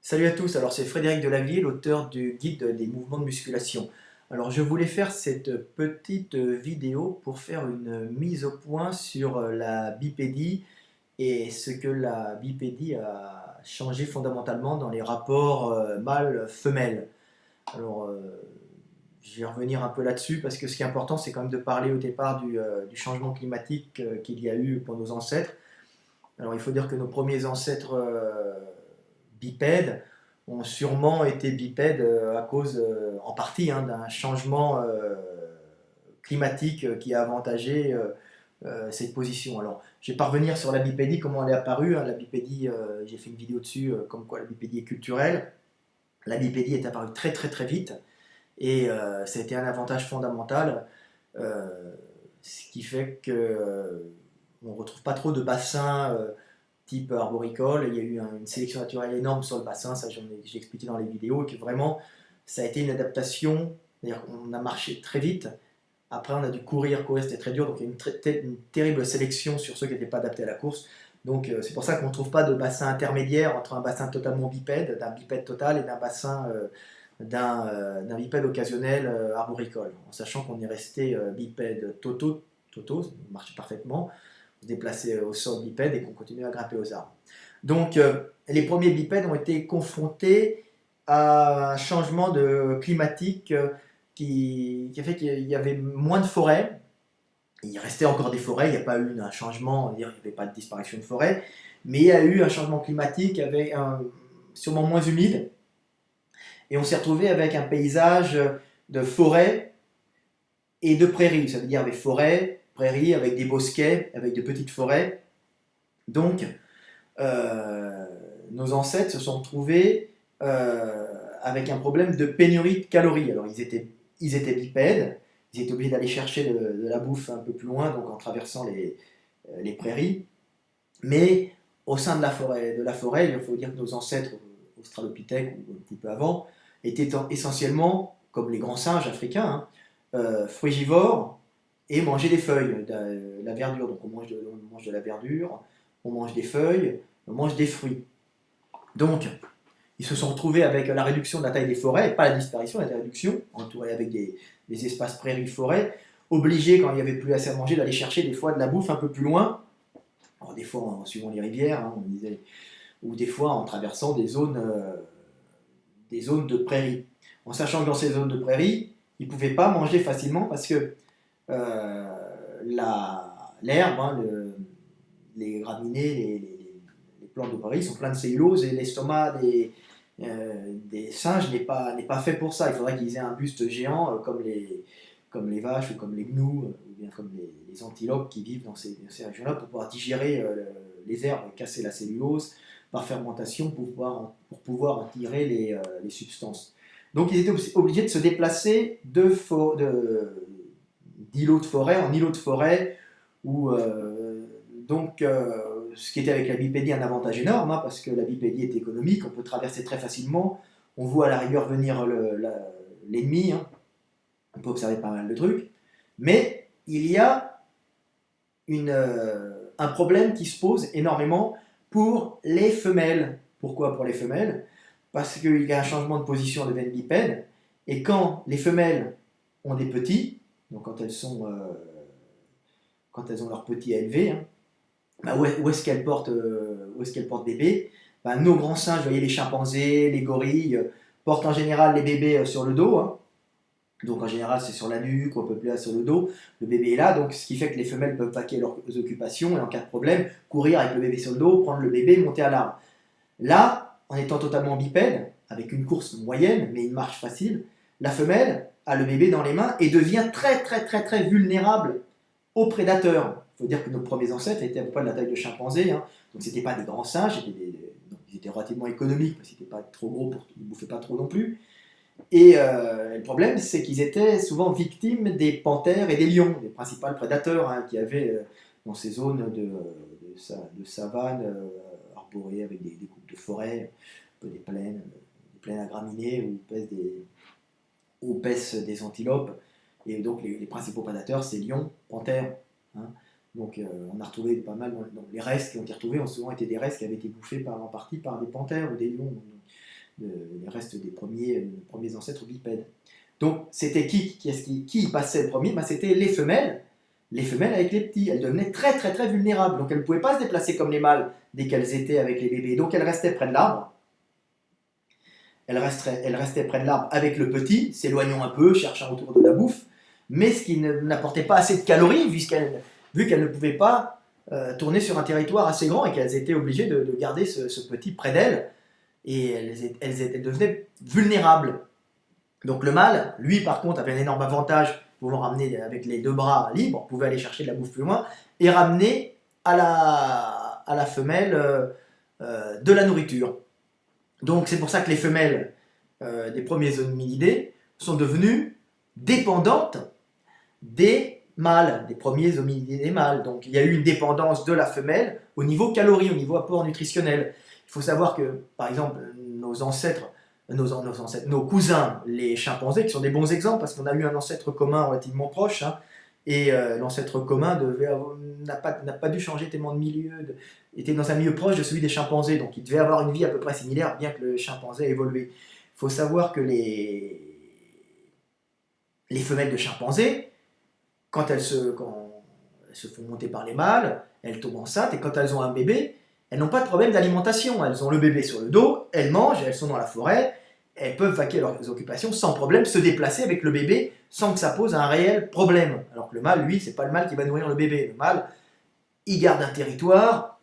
Salut à tous, alors c'est Frédéric Delavier, l'auteur du guide des mouvements de musculation. Alors je voulais faire cette petite vidéo pour faire une mise au point sur la bipédie et ce que la bipédie a changé fondamentalement dans les rapports mâle-femelle. Alors je vais revenir un peu là-dessus parce que ce qui est important c'est quand même de parler au départ du changement climatique qu'il y a eu pour nos ancêtres. Alors il faut dire que nos premiers ancêtres bipèdes ont sûrement été bipèdes à cause, en partie, hein, d'un changement climatique qui a avantagé cette position. Alors, je vais pas revenir sur la bipédie, comment elle est apparue, hein. La bipédie, j'ai fait une vidéo dessus, comme quoi la bipédie est culturelle. La bipédie est apparue très très très vite et ça a été un avantage fondamental, euh, ce qui fait que on ne retrouve pas trop de bassins type arboricole. Il y a eu une sélection naturelle énorme sur le bassin, ça j'ai expliqué dans les vidéos, et que vraiment ça a été une adaptation, c'est-à-dire qu'on a marché très vite, après on a dû courir c'était très dur, donc il y a une terrible sélection sur ceux qui n'étaient pas adaptés à la course. Donc c'est pour ça qu'on ne trouve pas de bassin intermédiaire entre un bassin totalement bipède, d'un bipède total, et d'un bassin d'un bipède occasionnel arboricole, en sachant qu'on est resté bipède toto, ça marchait parfaitement, se déplacer au sol bipède et qu'on continue à grimper aux arbres. Donc les premiers bipèdes ont été confrontés à un changement climatique qui a fait qu'il y avait moins de forêts. Il restait encore des forêts, il n'y a pas eu un changement, il n'y avait pas de disparition de forêts, mais il y a eu un changement climatique avec sûrement moins humide, et on s'est retrouvé avec un paysage de forêts et de prairies, ça veut dire avec forêts, prairies, avec des bosquets, avec de petites forêts. Donc, nos ancêtres se sont trouvés avec un problème de pénurie de calories. Alors, ils étaient bipèdes, ils étaient obligés d'aller chercher de la bouffe un peu plus loin, donc en traversant les prairies. Mais au sein de la forêt, il faut dire que nos ancêtres australopithèques, ou un petit peu avant, étaient essentiellement, comme les grands singes africains, hein, frugivores et mangeaient des feuilles, de la verdure. Donc on mange de la verdure, on mange des feuilles, on mange des fruits. Donc, ils se sont retrouvés avec la réduction de la taille des forêts, pas la disparition, la réduction, entourés avec des espaces prairies-forêts, obligés, quand il n'y avait plus assez à manger, d'aller chercher des fois de la bouffe un peu plus loin. Alors, des fois en suivant les rivières, hein, on disait, ou des fois en traversant des zones de prairies. En sachant que dans ces zones de prairies, ils ne pouvaient pas manger facilement parce que euh, l'herbe, hein, les graminées, les plantes de prairie sont pleines de cellulose et l'estomac des singes n'est pas fait pour ça. Il faudrait qu'ils aient un buste géant comme les vaches ou comme les gnous ou bien comme les antilopes qui vivent dans ces régions-là pour pouvoir digérer les herbes, casser la cellulose par fermentation pour pouvoir en tirer les substances. Donc ils étaient obligés de se déplacer d'îlots de forêt en îlots de forêt, où, ce qui était avec la bipédie un avantage énorme, hein, parce que la bipédie est économique, on peut traverser très facilement, on voit à la rigueur venir l'ennemi, hein, on peut observer pas mal de trucs, mais il y a un problème qui se pose énormément pour les femelles. Pourquoi pour les femelles? Parce qu'il y a un changement de position de veine bipède, et quand les femelles ont des petits, donc quand elles ont leurs petits à élever, hein, bah où est-ce qu'elles portent bébé? Bah, nos grands singes, vous voyez, les chimpanzés, les gorilles, portent en général les bébés sur le dos, hein. Donc en général, c'est sur la nuque ou un peu plus là sur le dos. Le bébé est là, donc ce qui fait que les femelles peuvent vaquer leurs occupations et en cas de problème, courir avec le bébé sur le dos, prendre le bébé, monter à l'arbre. Là, en étant totalement bipède, avec une course moyenne, mais une marche facile, la femelle a le bébé dans les mains et devient très très très très vulnérable aux prédateurs. Il faut dire que nos premiers ancêtres étaient à peu près de la taille de chimpanzés, hein. Donc c'était pas des grands singes, donc ils étaient relativement économiques parce qu'ils n'étaient pas trop gros, ils ne bouffaient pas trop non plus. Et le problème, c'est qu'ils étaient souvent victimes des panthères et des lions, les principaux prédateurs, hein, qui avaient dans ces zones de savane arborées avec des coupes de forêt, un peu des plaines à graminées où paissent des antilopes. Et donc les principaux prédateurs, c'est lions, panthères, hein. Donc on a retrouvé pas mal, les restes qui ont été retrouvés ont souvent été des restes qui avaient été bouffés en partie par des panthères ou des lions. les restes des premiers ancêtres bipèdes. Donc c'était qui passait le premier? Ben, c'était les femelles. Les femelles avec les petits, elles devenaient très très très vulnérables. Donc elles ne pouvaient pas se déplacer comme les mâles dès qu'elles étaient avec les bébés. Donc elles restaient près de l'arbre. Elles restaient près de l'arbre avec le petit, s'éloignant un peu, cherchant autour de la bouffe, mais ce qui n'apportait pas assez de calories, vu qu'elles ne pouvaient pas tourner sur un territoire assez grand et qu'elles étaient obligées de garder ce petit près d'elles, et elles devenaient vulnérables. Donc le mâle, lui par contre, avait un énorme avantage, pouvant ramener avec les deux bras libres, pouvait aller chercher de la bouffe plus loin, et ramener à la femelle de la nourriture. Donc c'est pour ça que les femelles des premiers hominidés sont devenues dépendantes des mâles, des premiers hominidés des mâles. Donc il y a eu une dépendance de la femelle au niveau calories, au niveau apport nutritionnel. Il faut savoir que, par exemple, nos cousins, les chimpanzés, qui sont des bons exemples, parce qu'on a eu un ancêtre commun relativement proche, hein, et l'ancêtre commun n'a pas dû changer tellement de milieu, était dans un milieu proche de celui des chimpanzés, donc il devait avoir une vie à peu près similaire, bien que le chimpanzé ait évolué. Il faut savoir que les femelles de chimpanzés, quand elles se font monter par les mâles, elles tombent enceintes, et quand elles ont un bébé, elles n'ont pas de problème d'alimentation. Elles ont le bébé sur le dos, elles mangent, elles sont dans la forêt, elles peuvent vaquer leurs occupations sans problème, se déplacer avec le bébé sans que ça pose un réel problème. Alors que le mâle, lui, c'est pas le mâle qui va nourrir le bébé. Le mâle, il garde un territoire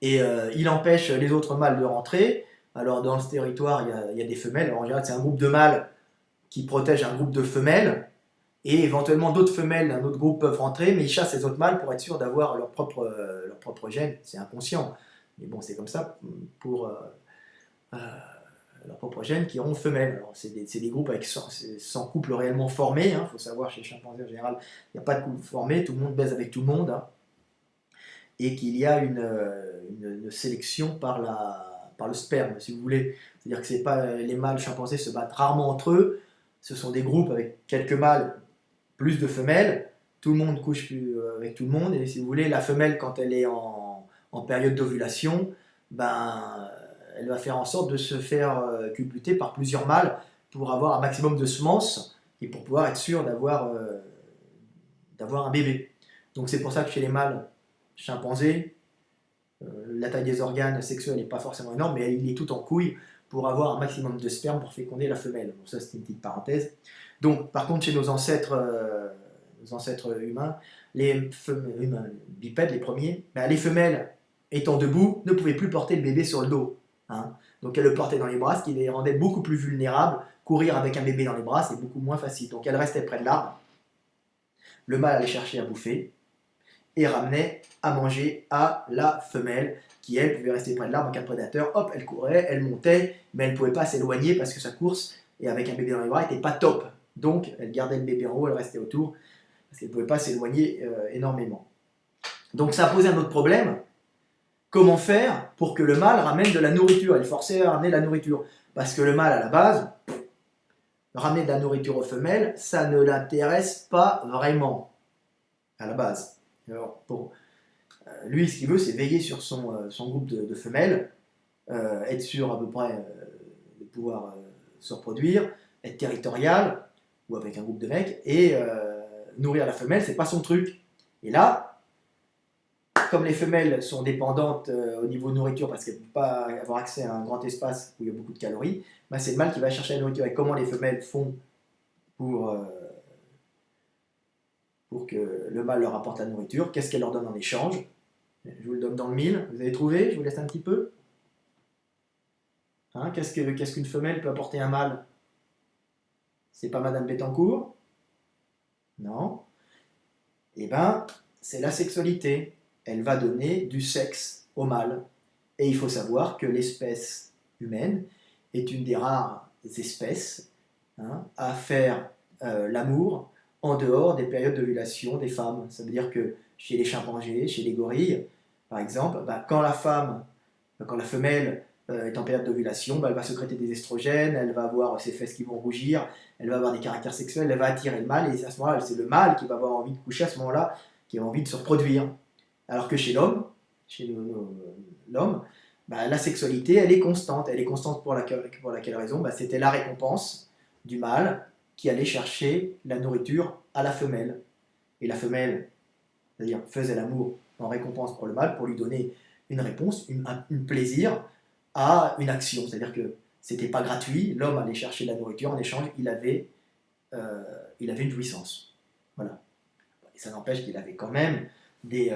et il empêche les autres mâles de rentrer. Alors dans ce territoire, il y a des femelles. Alors, en général, c'est un groupe de mâles qui protège un groupe de femelles. Et éventuellement d'autres femelles d'un autre groupe peuvent rentrer, mais ils chassent les autres mâles pour être sûrs d'avoir leur propre gène. C'est inconscient. Mais bon, c'est comme ça pour leur propre gène qui auront femelles. Alors, c'est des groupes avec 100 couples réellement formés. Il faut savoir, chez les chimpanzés en général, il n'y a pas de couple formé, tout le monde baise avec tout le monde. Hein, et qu'il y a une sélection par le sperme, si vous voulez. C'est-à-dire que c'est pas, les mâles chimpanzés se battent rarement entre eux. Ce sont des groupes avec quelques mâles, plus de femelles. Tout le monde couche avec tout le monde. Et si vous voulez, la femelle, quand elle est en période d'ovulation, ben, elle va faire en sorte de se faire cupluter par plusieurs mâles pour avoir un maximum de semences et pour pouvoir être sûr d'avoir un bébé. Donc c'est pour ça que chez les mâles chimpanzés, la taille des organes sexuels n'est pas forcément énorme, mais il est tout en couille pour avoir un maximum de sperme pour féconder la femelle. Bon, ça, c'est une petite parenthèse. Donc, par contre, chez nos ancêtres humains, les bipèdes, les premiers, ben, les femelles, étant debout, ne pouvaient plus porter le bébé sur le dos. Hein. Donc, elles le portaient dans les bras, ce qui les rendait beaucoup plus vulnérables. Courir avec un bébé dans les bras, c'est beaucoup moins facile. Donc, elles restaient près de l'arbre. Le mâle allait chercher à bouffer et ramenait à manger à la femelle, qui elle pouvait rester près de l'arbre en cas de prédateur. Hop, elle courait, elle montait, mais elle ne pouvait pas s'éloigner parce que sa course, et avec un bébé dans les bras, n'était pas top. Donc elle gardait le bébé en haut, elle restait autour, parce qu'elle ne pouvait pas s'éloigner énormément. Donc ça a posé un autre problème. Comment faire pour que le mâle ramène de la nourriture? Elle forçait à ramener de la nourriture. Parce que le mâle, à la base, ramener de la nourriture aux femelles, ça ne l'intéresse pas vraiment, à la base. Alors, lui, ce qu'il veut, c'est veiller sur son groupe de femelles, être sûr à peu près de pouvoir se reproduire, être territorial, ou avec un groupe de mecs, et nourrir la femelle, c'est pas son truc. Et là, comme les femelles sont dépendantes au niveau de nourriture, parce qu'elles ne peuvent pas avoir accès à un grand espace où il y a beaucoup de calories, ben c'est le mâle qui va chercher la nourriture. Et comment les femelles font pour que le mâle leur apporte la nourriture? Qu'est-ce qu'elle leur donne en échange? Je vous le donne dans le mille. Vous avez trouvé? Je vous laisse un petit peu. Hein, qu'est-ce qu'une femelle peut apporter à un mâle? C'est pas Madame Bettencourt? Non. Eh bien, c'est la sexualité. Elle va donner du sexe au mâle. Et il faut savoir que l'espèce humaine est une des rares espèces à faire l'amour en dehors des périodes d'ovulation des femmes. Ça veut dire que chez les chimpanzés, chez les gorilles, par exemple, quand la femelle est en période d'ovulation, elle va sécréter des estrogènes, elle va avoir ses fesses qui vont rougir, elle va avoir des caractères sexuels, elle va attirer le mâle, et à ce moment-là, c'est le mâle qui va avoir envie de coucher à ce moment-là, qui a envie de se reproduire. Alors que chez l'homme, bah, la sexualité, elle est constante. Elle est constante pour laquelle raison? Bah, c'était la récompense du mâle qui allait chercher la nourriture à la femelle. Et la femelle, c'est-à-dire faisait l'amour en récompense pour le mâle, pour lui donner une réponse, un plaisir à une action. C'est-à-dire que c'était pas gratuit, l'homme allait chercher la nourriture, en échange, il avait une jouissance. Voilà. Et ça n'empêche qu'il avait quand même des,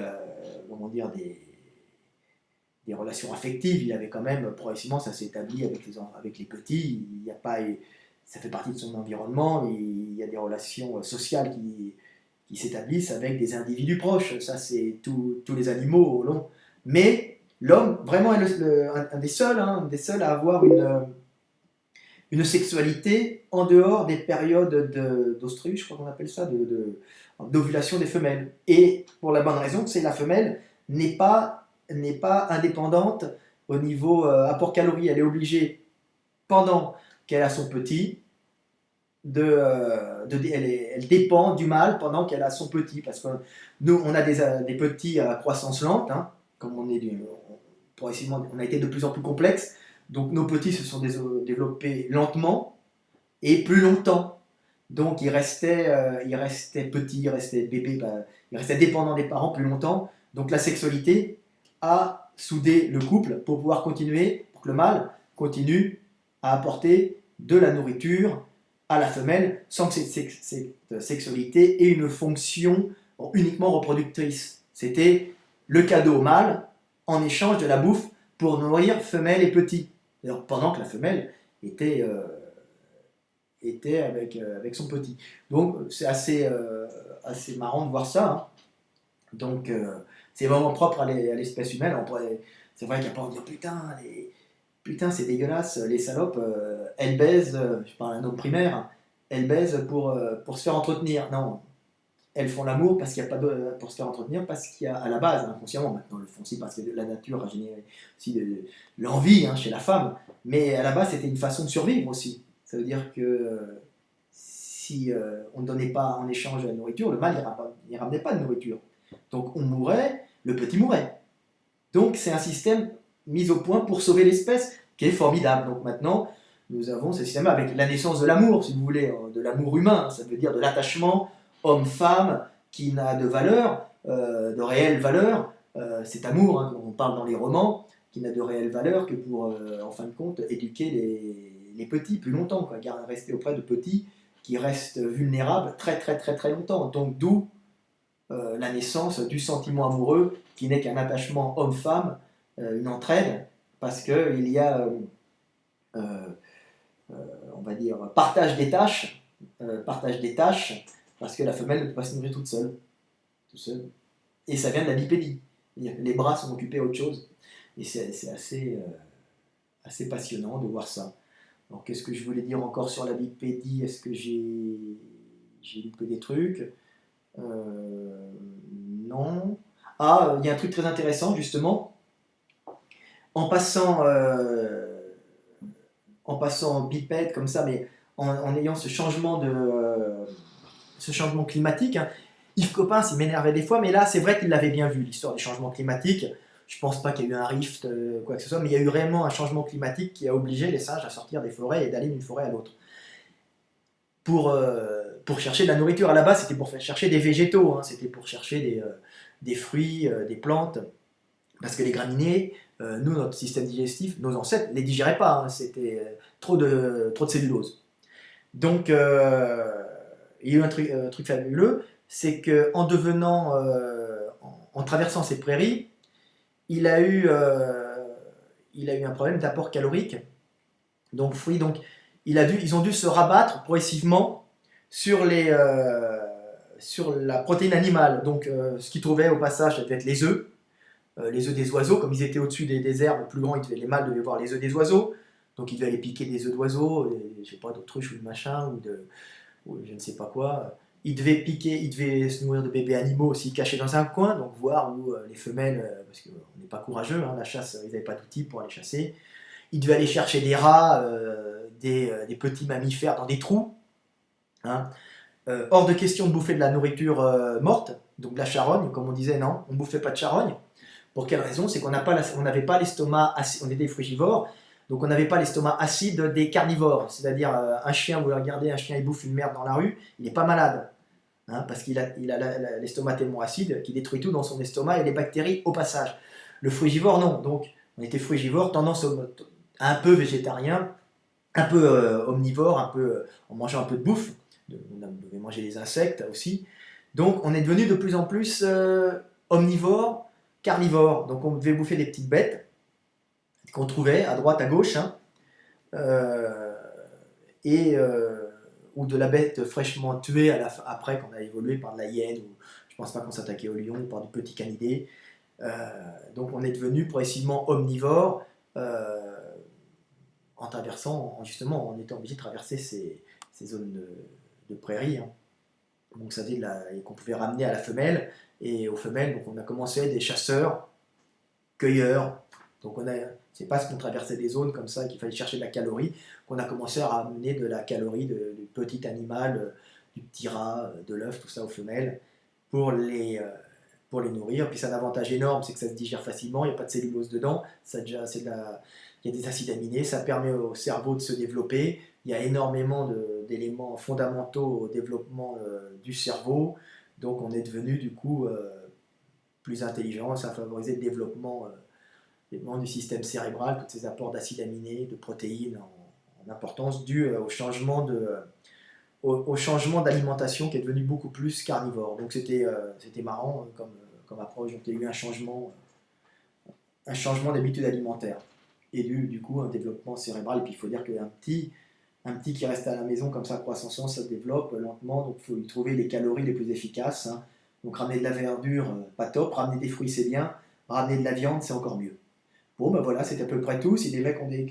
comment dire, des relations affectives. Il avait quand même, progressivement, ça s'est établi avec les petits. Il y a pas, ça fait partie de son environnement. Il y a des relations sociales qui s'établissent avec des individus proches. Ça, c'est tous les animaux l'ont. Mais l'homme, vraiment, est un des seuls à avoir une sexualité en dehors des périodes d'ostrus, je crois qu'on appelle ça, d'ovulation des femelles. Et pour la bonne raison, c'est la femelle n'est pas indépendante au niveau apport calories. Elle est obligée, pendant qu'elle a son petit, elle dépend du mâle pendant qu'elle a son petit. Parce que nous, on a des petits à croissance lente, hein, comme progressivement, on a été de plus en plus complexe. Donc nos petits se sont développés lentement et plus longtemps. Donc ils restaient petits, ils restaient bébés, ils restaient dépendants des parents plus longtemps. Donc la sexualité a soudé le couple pour pouvoir continuer, pour que le mâle continue à apporter de la nourriture à la femelle sans que cette sexualité ait une fonction uniquement reproductrice. C'était le cadeau mâle en échange de la bouffe pour nourrir femelle et petit. Pendant que la femelle était avec son petit. Donc c'est assez marrant de voir ça. Hein. Donc c'est vraiment propre à l'espèce humaine. C'est vrai qu'après on dit putain c'est dégueulasse, les salopes, elles baisent, je parle d'un homme primaire, hein, elles baisent pour se faire entretenir. Non, elles font l'amour parce qu'il y a pas pour se faire entretenir, parce qu'il y a à la base, inconsciemment, maintenant le font aussi parce que la nature a généré aussi de l'envie hein, chez la femme, mais à la base c'était une façon de survivre aussi. Ça veut dire que si on ne donnait pas en échange de la nourriture, le mâle n'y ramenait pas de nourriture. Donc on mourait, le petit mourait. Donc c'est un système mis au point pour sauver l'espèce qui est formidable. Donc maintenant, nous avons ce système avec la naissance de l'amour, si vous voulez, de l'amour humain, ça veut dire de l'attachement homme-femme qui n'a de valeur, de réelle valeur, cet amour, hein, dont on parle dans les romans, qui n'a de réelle valeur que pour, en fin de compte, éduquer les petits plus longtemps, quoi, rester auprès de petits qui restent vulnérables très très très très longtemps. Donc d'où la naissance du sentiment amoureux qui n'est qu'un attachement homme-femme, une entraide, parce qu'il y a, on va dire, partage des tâches, parce que la femelle ne peut pas se nourrir toute seule. Et ça vient de la bipédie. Les bras sont occupés à autre chose. Et c'est assez passionnant de voir ça. Alors, qu'est-ce que je voulais dire encore sur la bipédie? Est-ce que j'ai loupé des trucs? Non. Ah, il y a un truc très intéressant, justement. En passant bipède comme ça, mais en ayant ce changement climatique, hein. Yves Coppens, il m'énervait des fois, mais là, c'est vrai qu'il l'avait bien vu, l'histoire des changements climatiques. Je pense pas qu'il y ait eu un rift, quoi que ce soit, mais il y a eu réellement un changement climatique qui a obligé les singes à sortir des forêts et d'aller d'une forêt à l'autre. Pour chercher de la nourriture. À la base, c'était pour chercher des végétaux, hein. C'était pour chercher des fruits, des plantes, parce que les graminées, nous, notre système digestif, nos ancêtres ne les digéraient pas, hein. C'était trop de cellulose. Donc, il y a eu un truc fabuleux, c'est qu'en en traversant ces prairies, il a eu un problème d'apport calorique, donc fruits. Donc ils ont dû se rabattre progressivement sur la protéine animale. Donc ce qu'ils trouvaient au passage, c'était peut-être les œufs des oiseaux, comme ils étaient au-dessus des herbes plus grands, les mâles devaient voir les œufs des oiseaux, donc ils devaient aller piquer des œufs d'oiseaux, je sais pas, d'autruches ou de machin, ou je ne sais pas quoi. Ils devaient se nourrir de bébés animaux aussi cachés dans un coin, donc voir où les femelles, parce qu'on n'est pas courageux, hein, la chasse, ils n'avaient pas d'outils pour aller chasser. Ils devaient aller chercher des rats, des petits mammifères dans des trous. Hein. Hors de question de bouffer de la nourriture morte, donc de la charogne, comme on disait, non, on ne bouffait pas de charogne. Pour quelle raison? C'est qu'on n'avait pas l'estomac acide, on était frugivores, donc on n'avait pas l'estomac acide des carnivores. C'est-à-dire un chien, vous regardez, un chien il bouffe une merde dans la rue, il n'est pas malade. Hein, parce qu'il a l'estomac tellement acide qu'il détruit tout dans son estomac et les bactéries au passage. Le frugivore, non. Donc, on était frugivore, tendance un peu végétarien, un peu omnivore, en mangeant un peu de bouffe. On devait manger des insectes aussi. Donc, on est devenu de plus en plus omnivore, carnivore. Donc, on devait bouffer des petites bêtes qu'on trouvait à droite, à gauche. Hein, euh, et ou de la bête fraîchement tuée après qu'on a évolué par de la hyène, ou je pense pas qu'on s'attaquait au lion, ou par du petit canidé. Donc on est devenu progressivement omnivore en traversant, justement, en étant obligé de traverser ces zones de prairies. Hein. Donc ça veut dire qu'on pouvait ramener à la femelle, et aux femelles, donc on a commencé à être des chasseurs, cueilleurs. Donc c'est parce qu'on traversait des zones comme ça qu'il fallait chercher de la calorie qu'on a commencé à ramener de la calorie du petit animal, du petit rat, de l'œuf, tout ça aux femelles pour les nourrir. Puis c'est un avantage énorme, c'est que ça se digère facilement, il n'y a pas de cellulose dedans, il y a des acides aminés, ça permet au cerveau de se développer. Il y a énormément d'éléments fondamentaux au développement du cerveau, donc on est devenu du coup plus intelligent, ça a favorisé le développement du système cérébral, tous ces apports d'acides aminés, de protéines en importance dû au changement d'alimentation qui est devenu beaucoup plus carnivore. Donc c'était marrant comme approche, donc il y a eu un changement d'habitude alimentaire et du coup un développement cérébral. Et puis il faut dire qu'un petit qui reste à la maison comme ça, croissance, ça se développe lentement, donc il faut lui trouver les calories les plus efficaces. Hein. Donc ramener de la verdure, pas top, ramener des fruits c'est bien, ramener de la viande c'est encore mieux. Bon, ben voilà, c'est à peu près tout. Si des mecs ont des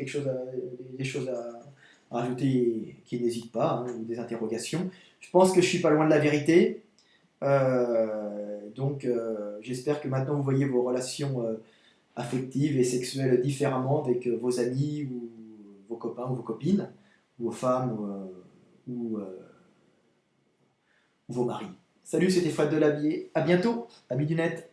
choses à rajouter, qu'ils n'hésitent pas, hein, ou des interrogations. Je pense que je suis pas loin de la vérité. Donc, j'espère que maintenant vous voyez vos relations affectives et sexuelles différemment avec vos amis, ou vos copains ou vos copines, ou vos femmes, ou vos maris. Salut, c'était Fred Delavier. À bientôt, amis du net.